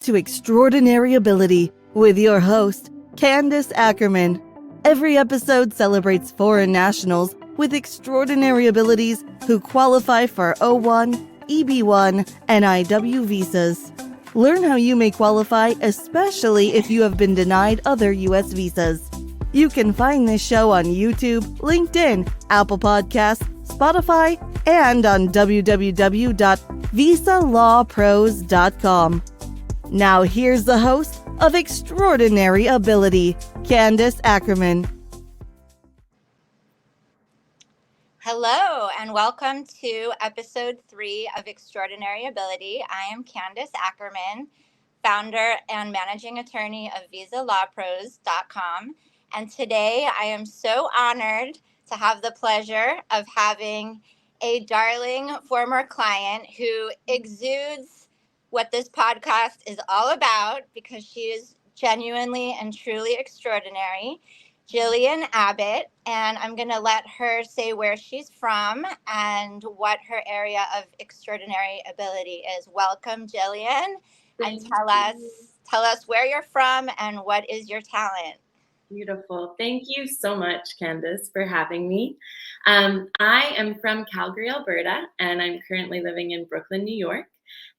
to Extraordinary Ability with your host, Candice Ackermann. Every episode celebrates foreign nationals with extraordinary abilities who qualify for O1, EB1, and IW visas. Learn how you may qualify, especially if you have been denied other U.S. visas. You can find this show on YouTube, LinkedIn, Apple Podcasts, Spotify, and on www.visalawpros.com. Now here's the host of Extraordinary Ability, Candice Ackermann. Hello, and welcome to episode 3 of Extraordinary Ability. I am Candice Ackermann, founder and managing attorney of visalawpros.com. And today I am so honored to have the pleasure of having a darling former client who exudes what this podcast is all about because she is genuinely and truly extraordinary. Gillian Abbott, and I'm going to let her say where she's from and what her area of extraordinary ability is. Welcome, Gillian, and tell us where you're from and what is your talent. Beautiful. Thank you so much, Candice, for having me. I am from Calgary, Alberta, and I'm currently living in Brooklyn, New York.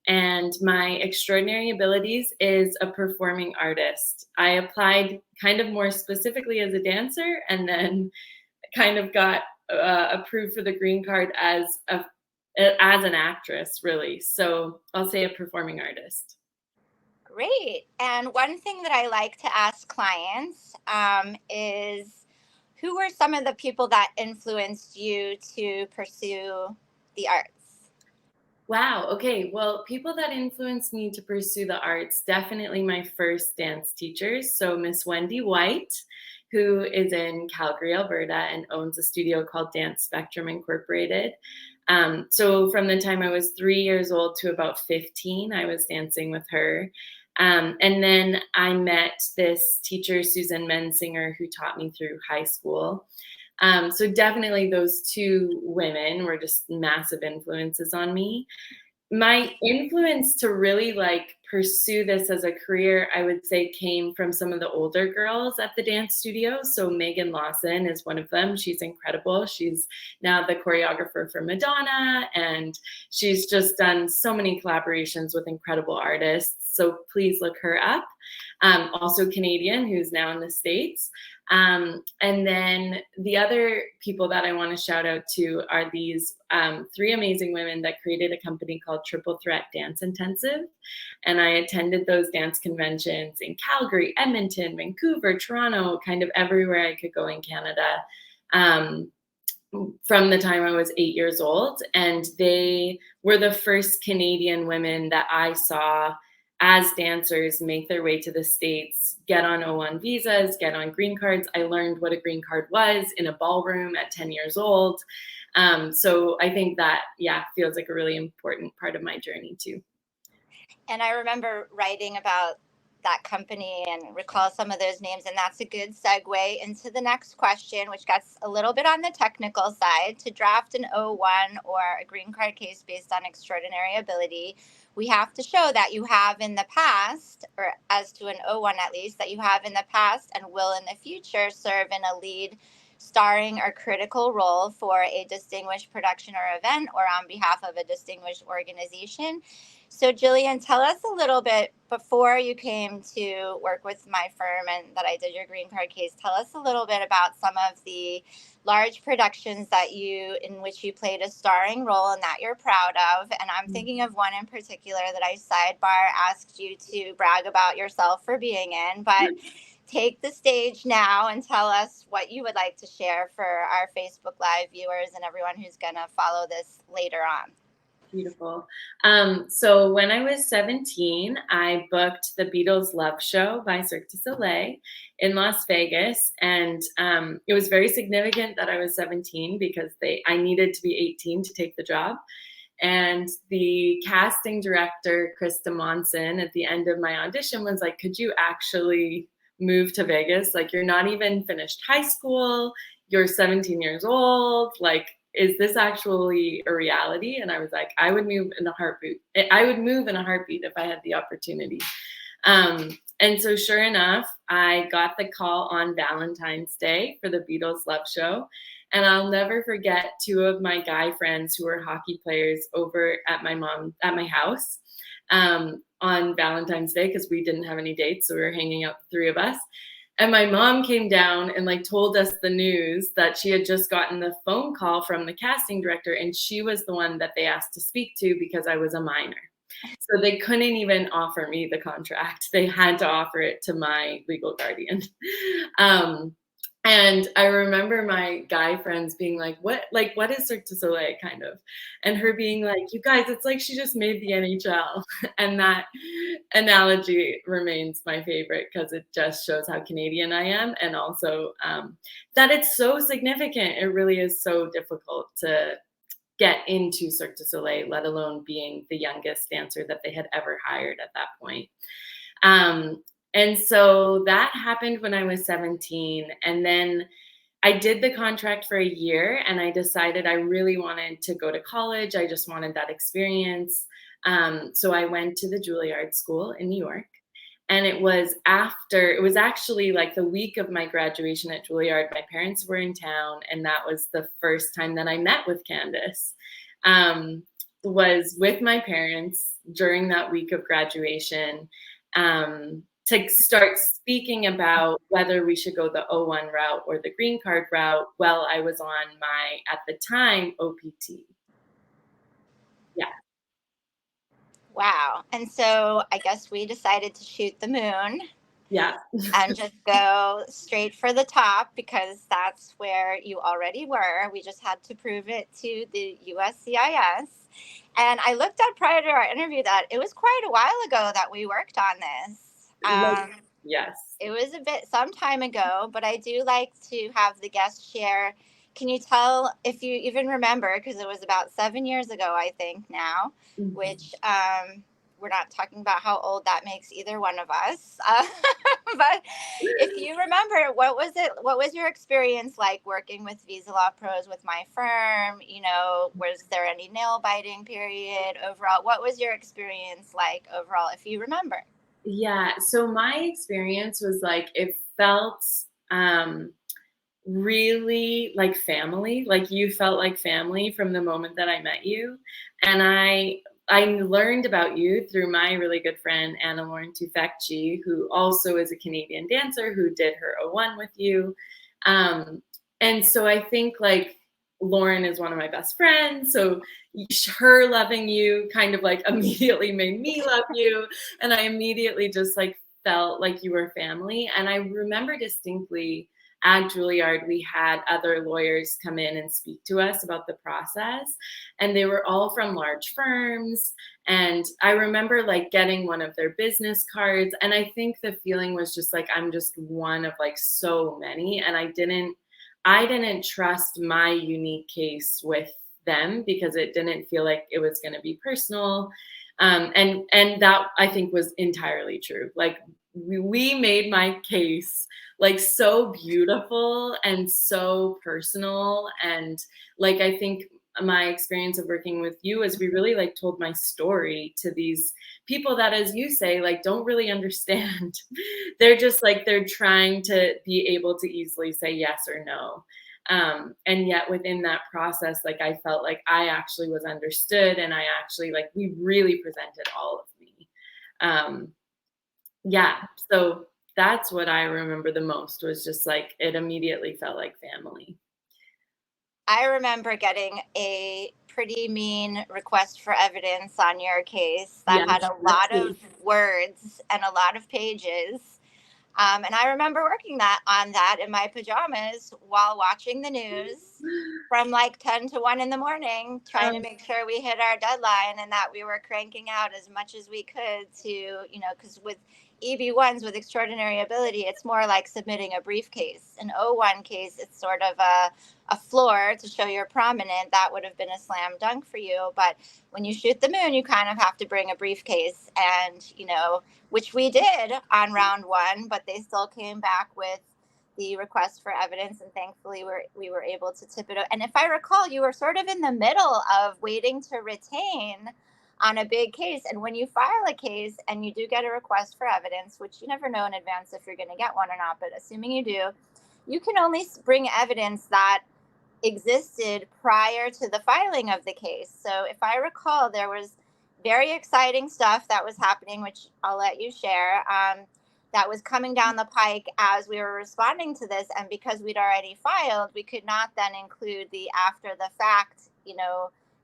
And my extraordinary abilities is a performing artist. I applied kind of more specifically as a dancer and then kind of got approved for the green card as an actress, really. So I'll say a performing artist. Great. And one thing that I like to ask clients is, who were some of the people that influenced you to pursue the arts? Wow. Okay. Well, people that influenced me to pursue the arts, definitely my first dance teachers. So Miss Wendy White, who is in Calgary, Alberta, and owns a studio called Dance Spectrum Incorporated. So from the time I was 3 years old to about 15, I was dancing with her. And then I met this teacher, Susan Mensinger, who taught me through high school. So definitely those two women were just massive influences on me. My influence to really pursue this as a career, I would say, came from some of the older girls at the dance studio. So Megan Lawson is one of them. She's incredible. She's now the choreographer for Madonna, and she's just done so many collaborations with incredible artists. So please look her up. Also Canadian, who's now in the States. And then the other people that I want to shout out to are these 3 amazing women that created a company called Triple Threat Dance Intensive. And I attended those dance conventions in Calgary, Edmonton, Vancouver, Toronto, kind of everywhere I could go in Canada from the time I was 8 years old. And they were the first Canadian women that I saw as dancers make their way to the States, get on O1 visas, get on green cards. I learned what a green card was in a ballroom at 10 years old. So I think that, feels like a really important part of my journey too. And I remember writing about that company and recall some of those names. And that's a good segue into the next question, which gets a little bit on the technical side. To draft an O1 or a green card case based on extraordinary ability, we have to show that you have in the past, or as to an O1 at least, that you have in the past and will in the future serve in a lead, starring, or critical role for a distinguished production or event or on behalf of a distinguished organization. So Gillian, tell us a little bit, before you came to work with my firm and that I did your green card case, tell us a little bit about some of the large productions in which you played a starring role and that you're proud of. And I'm thinking of one in particular that I sidebar asked you to brag about yourself for being in, but take the stage now and tell us what you would like to share for our Facebook Live viewers and everyone who's going to follow this later on. Beautiful. So when I was 17, I booked the Beatles Love Show by Cirque du Soleil in Las Vegas. And it was very significant that I was 17 because I needed to be 18 to take the job. And the casting director, Krista Monson, at the end of my audition was like, could you actually move to Vegas? Like, you're not even finished high school. You're 17 years old. Like, is this actually a reality? And I was like, I would move in a heartbeat. I would move in a heartbeat if I had the opportunity. And so sure enough, I got the call on Valentine's Day for the Beatles Love Show. And I'll never forget two of my guy friends who were hockey players over at my house on Valentine's Day, because we didn't have any dates. So we were hanging out, the three of us. And my mom came down and like told us the news that she had just gotten the phone call from the casting director, and she was the one that they asked to speak to because I was a minor. So they couldn't even offer me the contract. They had to offer it to my legal guardian. And I remember my guy friends being like, what is Cirque du Soleil, kind of? And her being like, you guys, it's like she just made the NHL. And that analogy remains my favorite because it just shows how Canadian I am. And also that it's so significant. It really is so difficult to get into Cirque du Soleil, let alone being the youngest dancer that they had ever hired at that point. And so that happened when I was 17. And then I did the contract for a year and I decided I really wanted to go to college. I just wanted that experience. So I went to the Juilliard School in New York. And it was actually like the week of my graduation at Juilliard. My parents were in town, and that was the first time that I met with Candice. Was with my parents during that week of graduation. To start speaking about whether we should go the O1 route or the green card route while I was on my, at the time, OPT. Yeah. Wow. And so I guess we decided to shoot the moon. Yeah. And just go straight for the top because that's where you already were. We just had to prove it to the USCIS. And I looked at prior to our interview that it was quite a while ago that we worked on this. Yes. It was some time ago, but I do like to have the guests share. Can you tell if you even remember, because it was about 7 years ago, I think now, which we're not talking about how old that makes either one of us. But if you remember, what was your experience like working with Visa Law Pros with my firm? You know, was there any nail biting period overall? What was your experience like overall, if you remember? Yeah. So my experience was like, it felt really like family. Like you felt like family from the moment that I met you. And I learned about you through my really good friend, Anna Lauren Tufekci, who also is a Canadian dancer who did her O1 with you. And so I think like Lauren is one of my best friends. So her loving you kind of like immediately made me love you. And I immediately just like felt like you were family. And I remember distinctly at Juilliard, we had other lawyers come in and speak to us about the process. And they were all from large firms. And I remember like getting one of their business cards. And I think the feeling was just like, I'm just one of like so many. And I didn't trust my unique case with them because it didn't feel like it was going to be personal. And that I think was entirely true. Like we made my case like so beautiful and so personal. And like, I think my experience of working with you is we really like told my story to these people that, as you say, like don't really understand. They're just like, they're trying to be able to easily say yes or no. And yet within that process, like I felt like I actually was understood, and I actually like, we really presented all of me. Yeah. So that's what I remember the most, was just like, it immediately felt like family. I remember getting a pretty mean request for evidence on your case that had a lot of words and a lot of pages. And I remember working on that in my pajamas while watching the news from like 10 to 1 in the morning, trying to make sure we hit our deadline and that we were cranking out as much as we could to, you know, because with EB1s with extraordinary ability, it's more like submitting a briefcase. An O1 case, it's sort of a floor to show you're prominent. That would have been a slam dunk for you. But when you shoot the moon, you kind of have to bring a briefcase, and, you know, which we did on round 1, but they still came back with the request for evidence, and thankfully we were able to tip it. And if I recall, you were sort of in the middle of waiting to retain on a big case. And when you file a case and you do get a request for evidence, which you never know in advance if you're going to get one or not, but assuming you do, you can only bring evidence that existed prior to the filing of the case. So if I recall, there was very exciting stuff that was happening, which I'll let you share, that was coming down the pike as we were responding to this. And because we'd already filed, we could not then include the after the fact,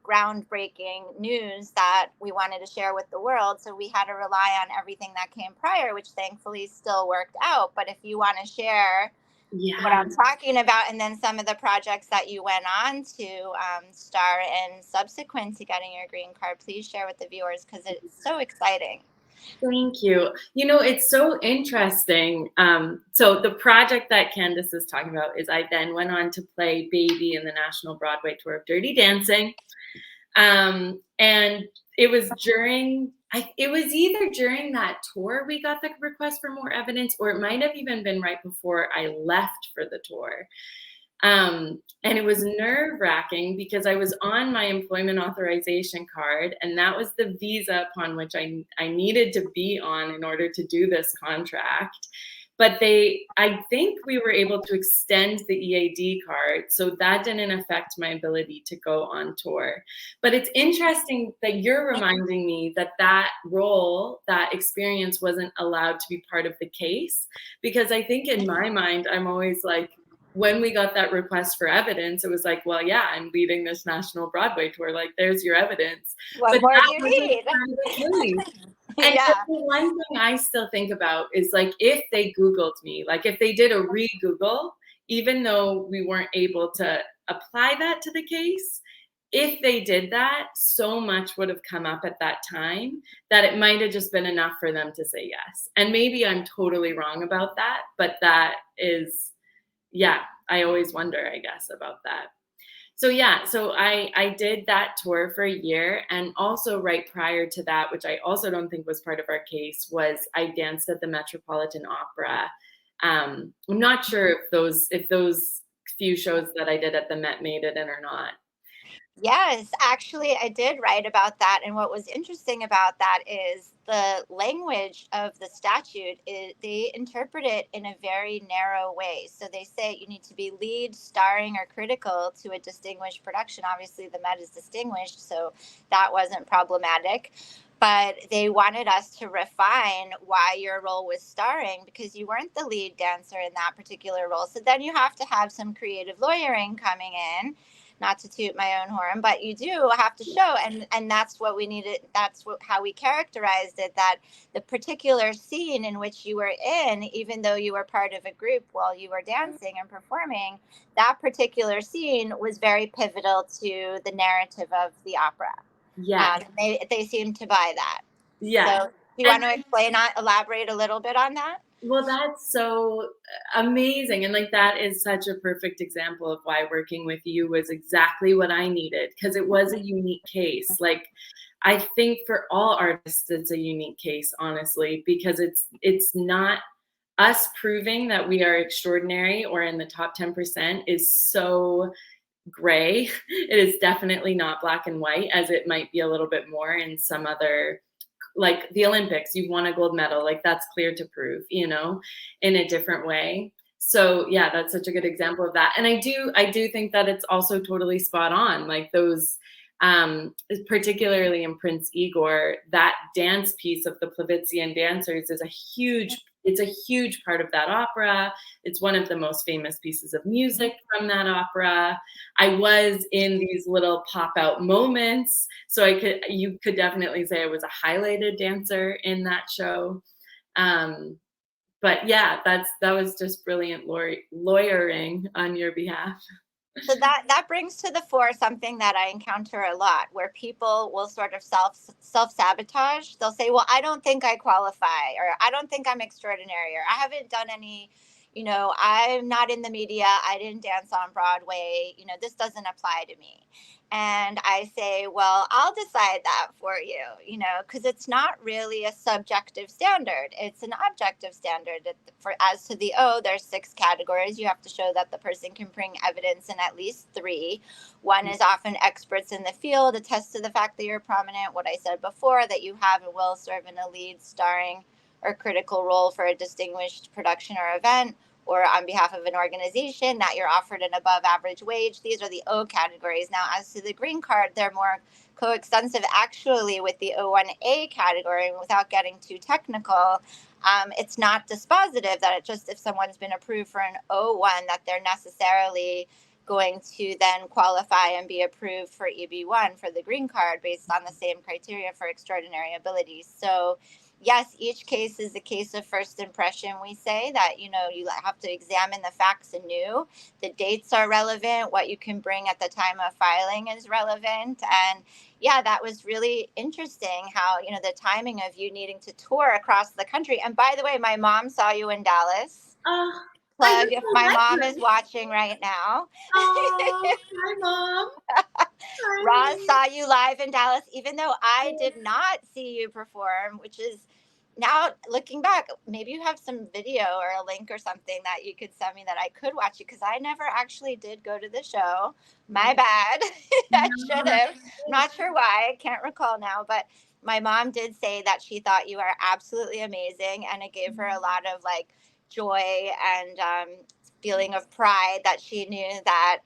groundbreaking news that we wanted to share with the world. So we had to rely on everything that came prior, which thankfully still worked out. But if you want to share what I'm talking about, and then some of the projects that you went on to star in subsequent to getting your green card, please share with the viewers, because it's so exciting. Thank you. It's so interesting. So the project that Candice is talking about is I then went on to play Baby in the National Broadway tour of Dirty Dancing. And it was either during that tour we got the request for more evidence, or it might have even been right before I left for the tour. And it was nerve-wracking because I was on my employment authorization card, and that was the visa upon which I needed to be on in order to do this contract. But I think we were able to extend the EAD card, so that didn't affect my ability to go on tour. But it's interesting that you're reminding me that role, that experience wasn't allowed to be part of the case, because I think in my mind, I'm always like, when we got that request for evidence, it was like, well, yeah, I'm leading this National Broadway tour. Like, there's your evidence. What more do you need? And the one thing I still think about is, like, if they Googled me, like if they did a re-Google, even though we weren't able to apply that to the case, if they did that, so much would have come up at that time that it might have just been enough for them to say yes. And maybe I'm totally wrong about that, but that is, I always wonder, I guess, about that. So I did that tour for a year, and also right prior to that, which I also don't think was part of our case, was I danced at the Metropolitan Opera. I'm not sure if those few shows that I did at the Met made it in or not. Yes, actually, I did write about that. And what was interesting about that is the language of the statute, they interpret it in a very narrow way. So they say you need to be lead, starring, or critical to a distinguished production. Obviously, the Met is distinguished, so that wasn't problematic. But they wanted us to refine why your role was starring, because you weren't the lead dancer in that particular role. So then you have to have some creative lawyering coming in. Not to toot my own horn, but you do have to show, and that's what we needed. That's how we characterized it, that the particular scene in which you were in, even though you were part of a group while you were dancing and performing, that particular scene was very pivotal to the narrative of the opera. Yeah. They seemed to buy that. Yeah. So do you want to elaborate a little bit on that? Well, that's so amazing. And like, that is such a perfect example of why working with you was exactly what I needed, because it was a unique case. Like, I think for all artists, it's a unique case, honestly, because it's not us proving that we are extraordinary or in the top 10% is so gray. It is definitely not black and white, as it might be a little bit more in some other, like the Olympics. You've won a gold medal, like that's clear to prove, in a different way. So yeah, that's such a good example of that. And I do think that it's also totally spot on. Like those, particularly in Prince Igor, that dance piece of the Plavitsyan dancers is it's a huge part of that opera. It's one of the most famous pieces of music from that opera. I was in these little pop-out moments, so you could definitely say I was a highlighted dancer in that show. But yeah, that was just brilliant lawyering on your behalf. So that brings to the fore something that I encounter a lot, where people will sort of self-sabotage. They'll say, well, I don't think I qualify, or I don't think I'm extraordinary, or I haven't done any, I'm not in the media. I didn't dance on Broadway. This doesn't apply to me. And I say, well, I'll decide that for you, because it's not really a subjective standard. It's an objective standard. As to the O, there's 6 categories. You have to show that the person can bring evidence in at least 3. One is often experts in the field, attest to the fact that you're prominent. What I said before, that you have and will serve in a lead, starring, or critical role for a distinguished production or event, or on behalf of an organization, that you're offered an above average wage. These are the O categories. Now, as to the green card, they're more coextensive actually with the O1A category. Without getting too technical, it's not dispositive that if someone's been approved for an O1, that they're necessarily going to then qualify and be approved for EB1 for the green card based on the same criteria for extraordinary abilities. So yes, each case is a case of first impression. We say that, you have to examine the facts anew. The dates are relevant. What you can bring at the time of filing is relevant. And yeah, that was really interesting how, the timing of you needing to tour across the country. And by the way, my mom saw you in Dallas. Plug if my mom is watching right now. Oh, hi, Mom. Roz saw you live in Dallas, even though I did not see you perform, which is now looking back, maybe you have some video or a link or something that you could send me that I could watch it, because I never actually did go to the show. My bad. I should have. Not sure why. I can't recall now, but my mom did say that she thought you are absolutely amazing, and it gave her a lot of joy and feeling of pride that she knew that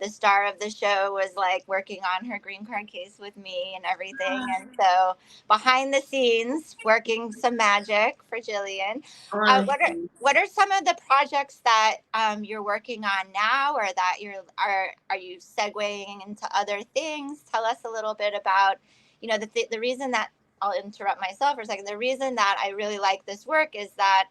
the star of the show was working on her green card case with me and everything. And so behind the scenes, working some magic for Gillian. What are some of the projects that you're working on now, or that are you segueing into other things? Tell us a little bit about, the reason that, I'll interrupt myself for a second. The reason that I really like this work is that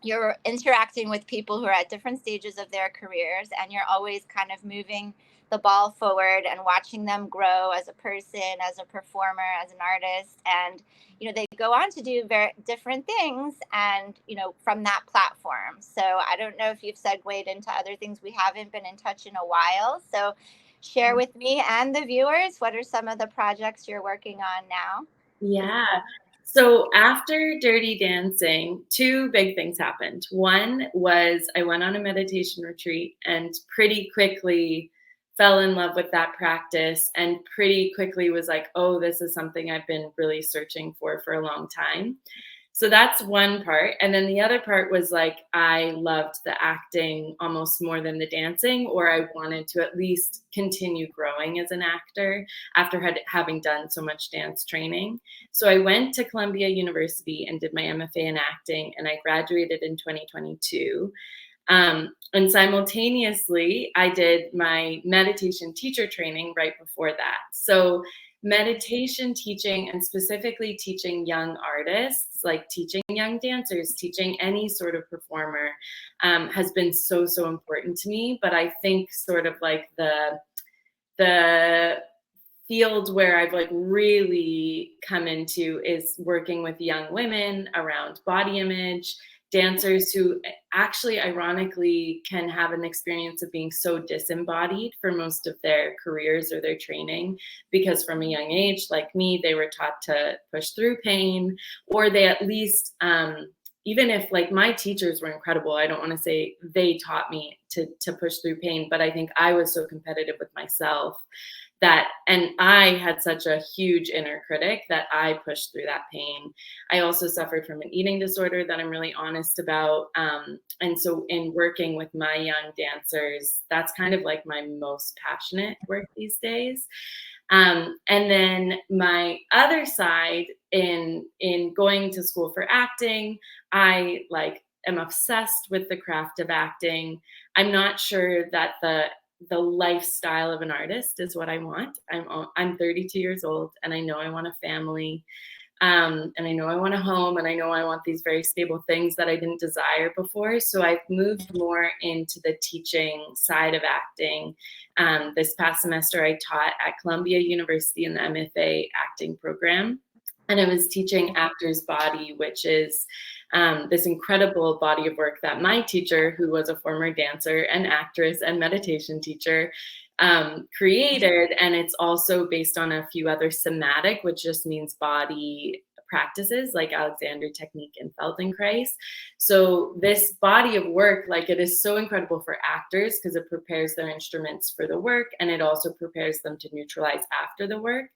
you're interacting with people who are at different stages of their careers, and you're always kind of moving the ball forward and watching them grow as a person, as a performer, as an artist. And, they go on to do very different things and, from that platform. So I don't know if you've segued into other things. We haven't been in touch in a while. So share with me and the viewers, what are some of the projects you're working on now? Yeah. So after Dirty Dancing, 2 big things happened. One was I went on a meditation retreat and pretty quickly fell in love with that practice, and pretty quickly was like, oh, this is something I've been really searching for a long time. So that's one part. And then the other part was I loved the acting almost more than the dancing, or I wanted to at least continue growing as an actor after having done so much dance training. So I went to Columbia University and did my MFA in acting, and I graduated in 2022. And simultaneously, I did my meditation teacher training right before that. So meditation teaching, and specifically teaching young artists, teaching young dancers, teaching any sort of performer, has been so important to me. But I think sort of the field where I've really come into is working with young women around body image, dancers who actually ironically can have an experience of being so disembodied for most of their careers or their training, because from a young age, like me, they were taught to push through pain, or they at least, even if my teachers were incredible, I don't want to say they taught me to push through pain, but I think I was so competitive with myself and I had such a huge inner critic that I pushed through that pain. I also suffered from an eating disorder that I'm really honest about. And so in working with my young dancers, that's kind of my most passionate work these days. And then my other side in going to school for acting, I am obsessed with the craft of acting. I'm not sure that the lifestyle of an artist is what I want. I'm 32 years old, and I know I want a family, and I know I want a home, and I know I want these very stable things that I didn't desire before. So I've moved more into the teaching side of acting. This past semester, I taught at Columbia University in the MFA Acting program. And I was teaching Actor's Body, which is this incredible body of work that my teacher, who was a former dancer and actress and meditation teacher, created. And it's also based on a few other somatic, which just means body practices like Alexander technique and Feldenkrais. So this body of work, like, it is so incredible for actors because it prepares their instruments for the work, and it also prepares them to neutralize after the work.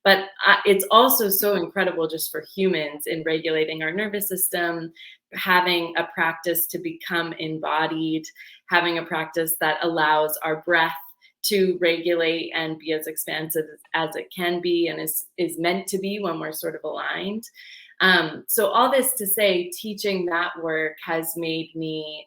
But it's also so incredible just for humans in regulating our nervous system, having a practice to become embodied, having a practice that allows our breath to regulate and be as expansive as it can be and is meant to be when we're sort of aligned. So all this to say, teaching that work has made me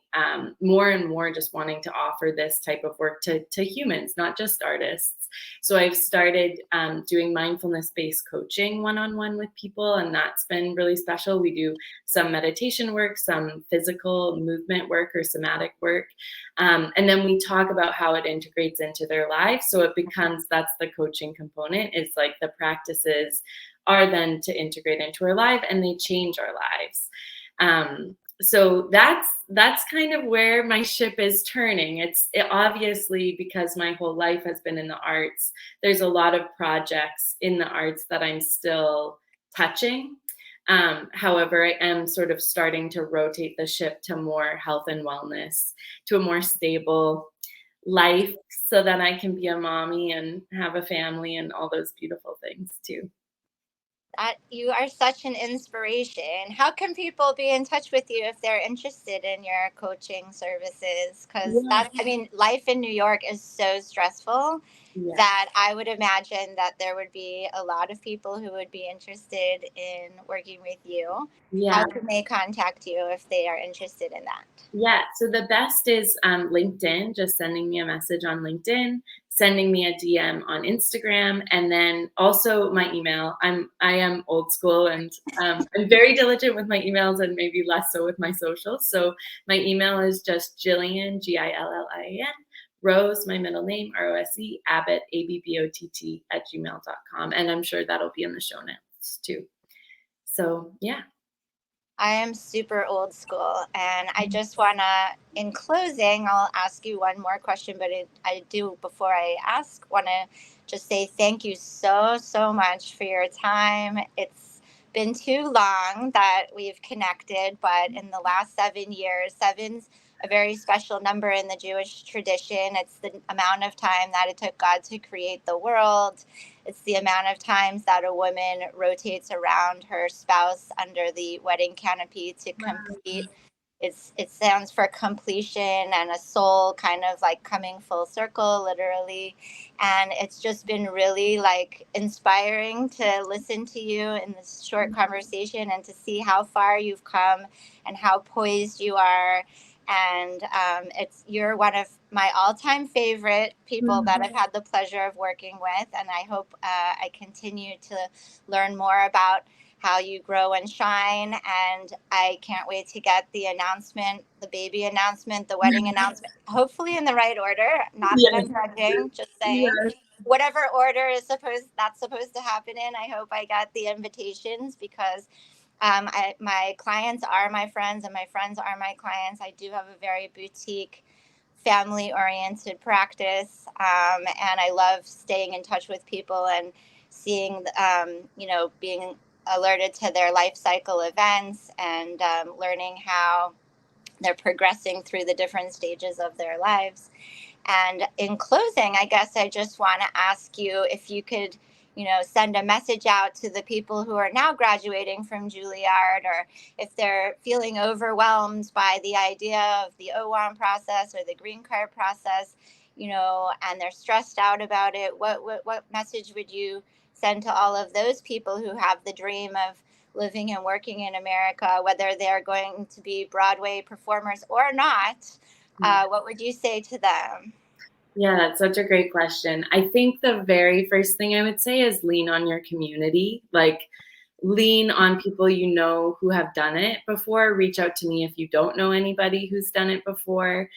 more and more just wanting to offer this type of work to humans, not just artists. So I've started doing mindfulness-based coaching one-on-one with people, and that's been really special. We do some meditation work, some physical movement work or somatic work, and then we talk about how it integrates into their lives. So it becomes, that's the coaching component. It's like the practices are then to integrate into our life, and they change our lives. So that's kind of where my ship is turning. It obviously, because my whole life has been in the arts, there's a lot of projects in the arts that I'm still touching. However, I am sort of starting to rotate the ship to more health and wellness, to a more stable life, so that I can be a mommy and have a family and all those beautiful things too. That you are such an inspiration. How can people be in touch with you if they're interested in your coaching services? Because life in New York is so stressful that I would imagine that there would be a lot of people who would be interested in working with you. How can they contact you if they are interested in that? Yeah, so the best is LinkedIn, just sending me a message on LinkedIn, sending me a DM on Instagram, and then also my email. I am old school, and I'm very diligent with my emails and maybe less so with my socials. So my email is just Gillian, Gillin, Rose, my middle name, Rose, Abbott, ABBOTT @gmail.com. And I'm sure that'll be in the show notes too. So yeah. I am super old school, and I just want to, in closing, I'll ask you one more question, but I do, before I ask, want to just say thank you so, so much for your time. It's been too long that we've connected, but in the last 7 years, seven's a very special number in the Jewish tradition. It's the amount of time that it took God to create the world. It's the amount of times that a woman rotates around her spouse under the wedding canopy to complete. It stands for completion and a soul kind of like coming full circle, literally. And it's just been really like inspiring to listen to you in this short conversation and to see how far you've come and how poised you are. And you're one of my all-time favorite people that I've had the pleasure of working with. And I hope I continue to learn more about how you grow and shine. And I can't wait to get the announcement, the baby announcement, the wedding announcement, hopefully in the right order. Not that I'm judging, just saying. Whatever order that's supposed to happen in, I hope I get the invitations, because my clients are my friends and my friends are my clients. I do have a very boutique, family-oriented practice, and I love staying in touch with people and seeing, being alerted to their life cycle events and learning how they're progressing through the different stages of their lives. And in closing, I guess I just want to ask you if you could, send a message out to the people who are now graduating from Juilliard, or if they're feeling overwhelmed by the idea of the OWAN process or the green card process, and they're stressed out about it. What message would you send to all of those people who have the dream of living and working in America, whether they're going to be Broadway performers or not? What would you say to them? Yeah, that's such a great question. I think the very first thing I would say is lean on your community. Like, lean on people who have done it before. Reach out to me if you don't know anybody who's done it before.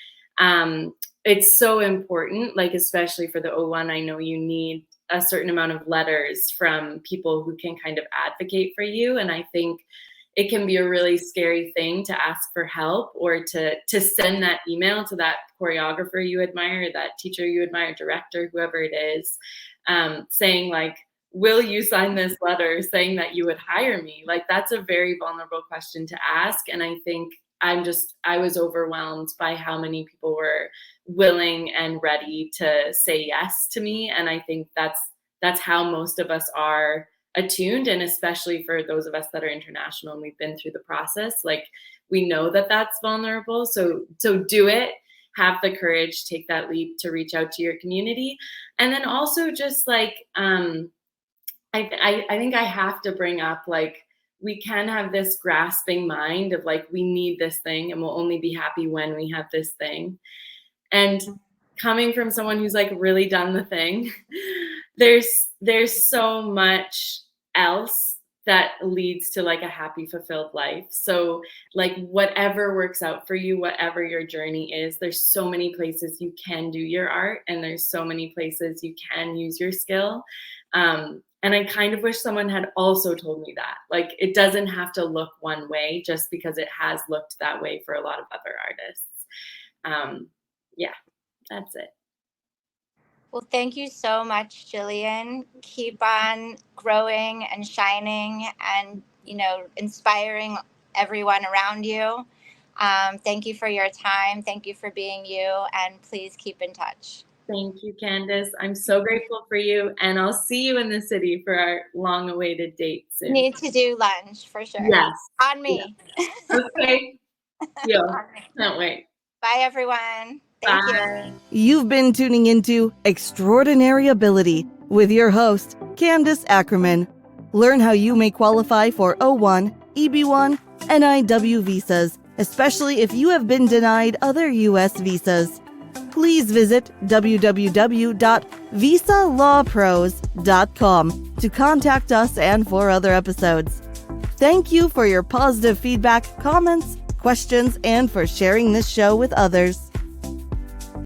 It's so important, like, especially for the O1, I know you need a certain amount of letters from people who can kind of advocate for you. And I think it can be a really scary thing to ask for help, or to send that email to that choreographer you admire, that teacher you admire, director, whoever it is, saying like, will you sign this letter saying that you would hire me? Like, that's a very vulnerable question to ask. And I think I was overwhelmed by how many people were willing and ready to say yes to me. And I think that's how most of us are attuned. And especially for those of us that are international and we've been through the process, like, we know that that's vulnerable. So do it, have the courage, take that leap to reach out to your community. And then also just like, I think I have to bring up, like, we can have this grasping mind of like, we need this thing and we'll only be happy when we have this thing. And coming from someone who's like really done the thing, there's so much else that leads to like a happy, fulfilled life. So like, whatever works out for you, whatever your journey is, there's so many places you can do your art, and there's so many places you can use your skill. And I kind of wish someone had also told me that, like, it doesn't have to look one way just because it has looked that way for a lot of other artists. Yeah, that's it. Well, thank you so much, Gillian. Keep on growing and shining and, inspiring everyone around you. Thank you for your time. Thank you for being you. And please keep in touch. Thank you, Candice. I'm so grateful for you. And I'll see you in the city for our long-awaited date soon. Need to do lunch for sure. Yes. On me. Yeah. Okay. Yeah. Can't wait. Bye, everyone. Thank you. You've been tuning into Extraordinary Ability with your host, Candice Ackermann. Learn how you may qualify for O1, EB1, and IW visas, especially if you have been denied other U.S. visas. Please visit www.visalawpros.com to contact us and for other episodes. Thank you for your positive feedback, comments, questions, and for sharing this show with others.